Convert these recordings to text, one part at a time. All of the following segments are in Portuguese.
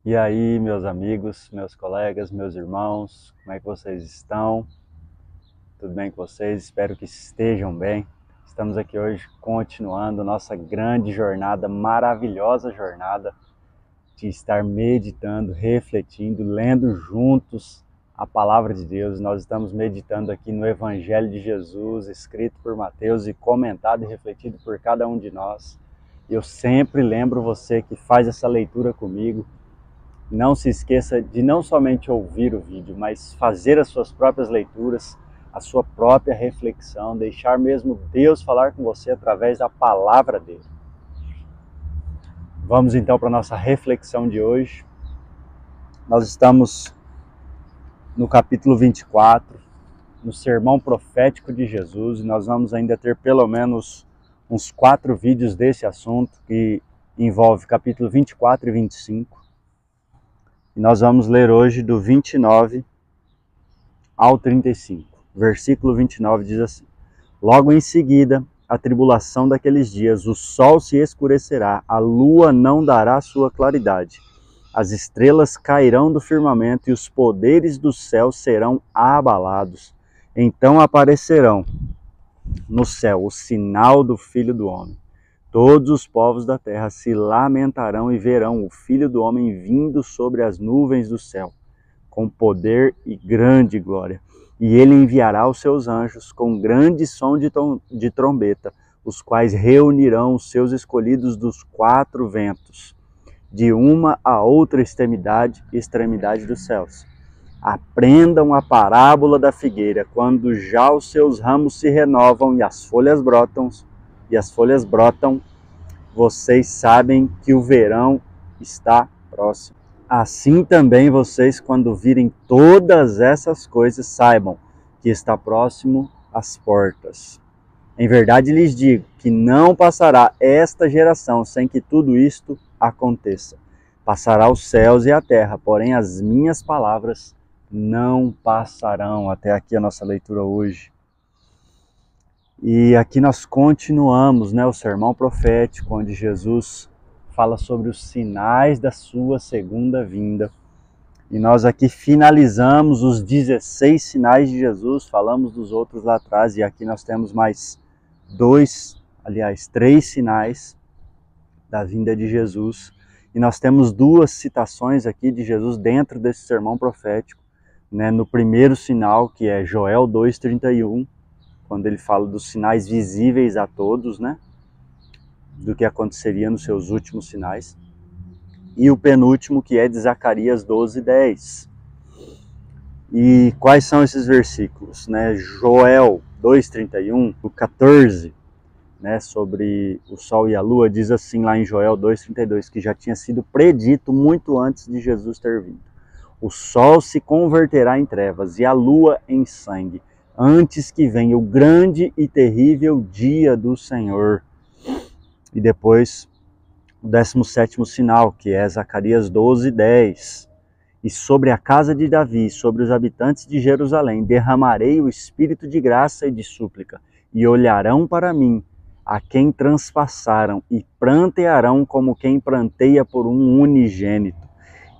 E aí, meus amigos, meus colegas, meus irmãos, como é que vocês estão? Tudo bem com vocês? Espero que estejam bem. Estamos aqui hoje continuando nossa grande jornada, maravilhosa jornada de estar meditando, refletindo, lendo juntos a palavra de Deus. Nós estamos meditando aqui no Evangelho de Jesus, escrito por Mateus e comentado e refletido por cada um de nós. Eu sempre lembro você que faz essa leitura comigo. Não se esqueça de não somente ouvir o vídeo, mas fazer as suas próprias leituras, a sua própria reflexão, deixar mesmo Deus falar com você através da palavra dele. Vamos então para a nossa reflexão de hoje. Nós estamos no capítulo 24, no sermão profético de Jesus, e nós vamos ainda ter pelo menos uns 4 vídeos desse assunto, que envolve capítulo 24 e 25. E nós vamos ler hoje do 29 ao 35. Versículo 29 diz assim: Logo em seguida, a tribulação daqueles dias, o sol se escurecerá, a lua não dará sua claridade, as estrelas cairão do firmamento e os poderes do céu serão abalados. Então aparecerão no céu o sinal do Filho do Homem. Todos os povos da terra se lamentarão e verão o Filho do Homem vindo sobre as nuvens do céu, com poder e grande glória. E ele enviará os seus anjos com grande som de trombeta, os quais reunirão os seus escolhidos dos 4 ventos, de uma a outra extremidade dos céus. Aprendam a parábola da figueira, quando já os seus ramos se renovam e as folhas brotam, vocês sabem que o verão está próximo. Assim também vocês, quando virem todas essas coisas, saibam que está próximo às portas. Em verdade lhes digo que não passará esta geração sem que tudo isto aconteça. Passará os céus e a terra, porém as minhas palavras não passarão. Até aqui a nossa leitura hoje. E aqui nós continuamos, o sermão profético, onde Jesus fala sobre os sinais da sua segunda vinda. E nós aqui finalizamos os 16 sinais de Jesus, falamos dos outros lá atrás, e aqui nós temos mais 3 sinais da vinda de Jesus. E nós temos 2 citações aqui de Jesus dentro desse sermão profético, no primeiro sinal, que é Joel 2,31, quando ele fala dos sinais visíveis a todos, do que aconteceria nos seus últimos sinais. E o penúltimo, que é de Zacarias 12:10. E quais são esses versículos? Joel 2,31, o 14, sobre o sol e a lua, diz assim lá em Joel 2,32, que já tinha sido predito muito antes de Jesus ter vindo. O sol se converterá em trevas e a lua em sangue, antes que venha o grande e terrível dia do Senhor. E depois o 17º sinal, que é Zacarias 12:10. E sobre a casa de Davi, sobre os habitantes de Jerusalém, derramarei o espírito de graça e de súplica, e olharão para mim, a quem transpassaram, e prantearão como quem pranteia por um unigênito,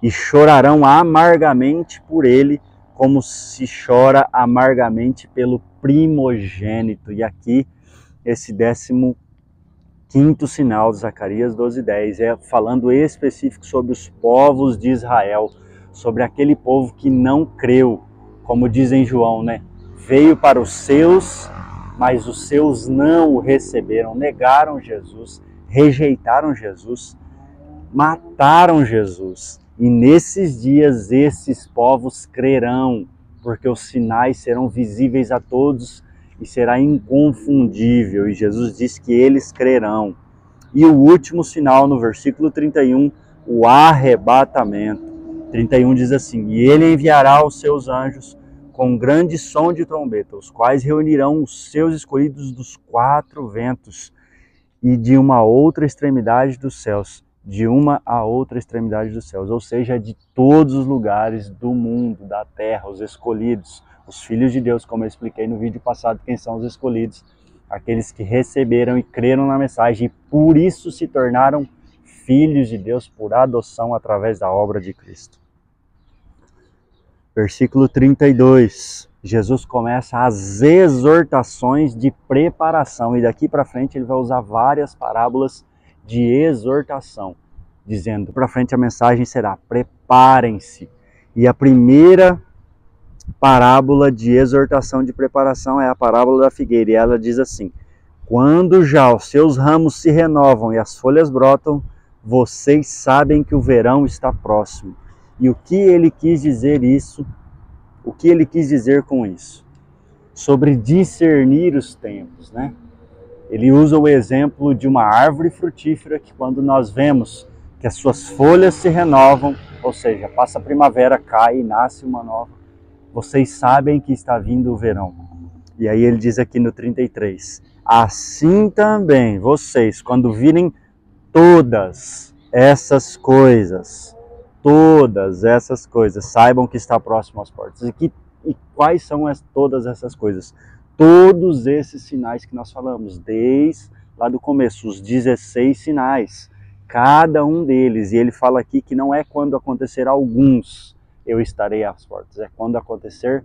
e chorarão amargamente por ele, como se chora amargamente pelo primogênito. E aqui, esse 15º sinal de Zacarias 12:10 é falando específico sobre os povos de Israel, sobre aquele povo que não creu, como diz em João, veio para os seus, mas os seus não o receberam, negaram Jesus, rejeitaram Jesus, mataram Jesus. E nesses dias esses povos crerão, porque os sinais serão visíveis a todos e será inconfundível. E Jesus diz que eles crerão. E o último sinal, no versículo 31, o arrebatamento. 31 diz assim: E ele enviará os seus anjos com grande som de trombeta, os quais reunirão os seus escolhidos dos 4 ventos e de uma outra extremidade dos céus. De uma a outra extremidade dos céus, ou seja, de todos os lugares do mundo, da terra, os escolhidos, os filhos de Deus, como eu expliquei no vídeo passado, quem são os escolhidos, aqueles que receberam e creram na mensagem e por isso se tornaram filhos de Deus por adoção através da obra de Cristo. Versículo 32, Jesus começa as exortações de preparação, e daqui para frente ele vai usar várias parábolas de exortação, dizendo, para frente a mensagem será: preparem-se. E a primeira parábola de exortação de preparação é a parábola da figueira, e ela diz assim: quando já os seus ramos se renovam e as folhas brotam, vocês sabem que o verão está próximo. E o que ele quis dizer isso? O que ele quis dizer com isso? Sobre discernir os tempos, né? Ele usa o exemplo de uma árvore frutífera que, quando nós vemos que as suas folhas se renovam, ou seja, passa a primavera, cai e nasce uma nova, vocês sabem que está vindo o verão. E aí ele diz aqui no 33, assim também vocês, quando virem todas essas coisas, saibam que está próximo às portas. E quais são todas essas coisas? Todos esses sinais que nós falamos, desde lá do começo, os 16 sinais, cada um deles. E ele fala aqui que não é quando acontecer alguns, eu estarei às portas, é quando acontecer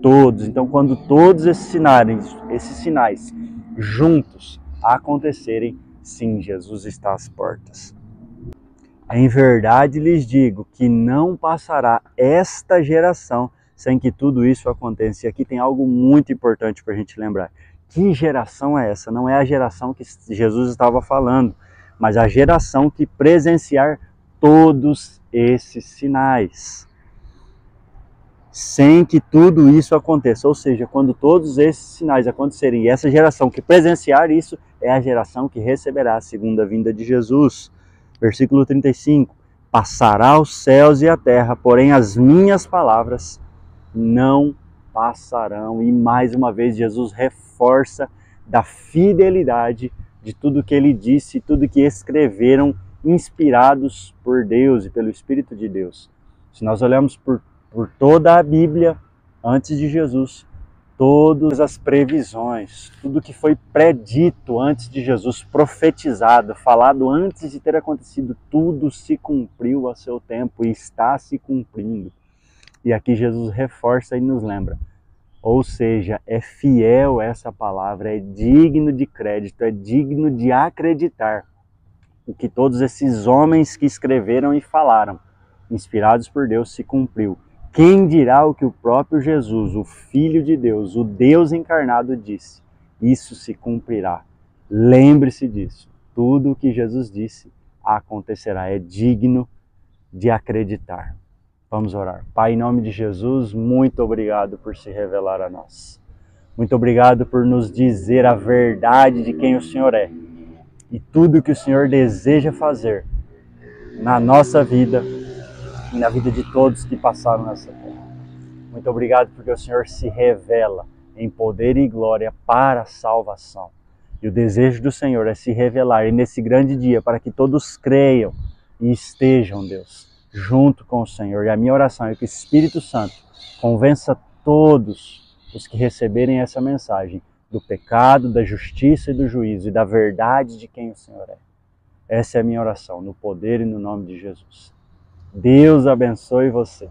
todos. Então, quando todos esses sinais juntos acontecerem, sim, Jesus está às portas. Em verdade lhes digo que não passará esta geração sem que tudo isso aconteça. E aqui tem algo muito importante para a gente lembrar. Que geração é essa? Não é a geração que Jesus estava falando, mas a geração que presenciar todos esses sinais, sem que tudo isso aconteça. Ou seja, quando todos esses sinais acontecerem, e essa geração que presenciar isso é a geração que receberá a segunda vinda de Jesus. Versículo 35, passará os céus e a terra, porém as minhas palavras não passarão. E mais uma vez Jesus reforça da fidelidade de tudo que ele disse, tudo que escreveram, inspirados por Deus e pelo Espírito de Deus. Se nós olhamos por toda a Bíblia, antes de Jesus, todas as previsões, tudo que foi predito antes de Jesus, profetizado, falado antes de ter acontecido, tudo se cumpriu a seu tempo e está se cumprindo. E aqui Jesus reforça e nos lembra. Ou seja, é fiel essa palavra, é digno de crédito, é digno de acreditar o que todos esses homens que escreveram e falaram, inspirados por Deus, se cumpriu. Quem dirá o que o próprio Jesus, o Filho de Deus, o Deus encarnado, disse? Isso se cumprirá. Lembre-se disso. Tudo o que Jesus disse acontecerá. É digno de acreditar. Vamos orar. Pai, em nome de Jesus, muito obrigado por se revelar a nós. Muito obrigado por nos dizer a verdade de quem o Senhor é. E tudo que o Senhor deseja fazer na nossa vida e na vida de todos que passaram nessa terra. Muito obrigado porque o Senhor se revela em poder e glória para a salvação. E o desejo do Senhor é se revelar nesse grande dia para que todos creiam e estejam, Deus, junto com o Senhor. E a minha oração é que o Espírito Santo convença todos os que receberem essa mensagem do pecado, da justiça e do juízo e da verdade de quem o Senhor é. Essa é a minha oração, no poder e no nome de Jesus. Deus abençoe você.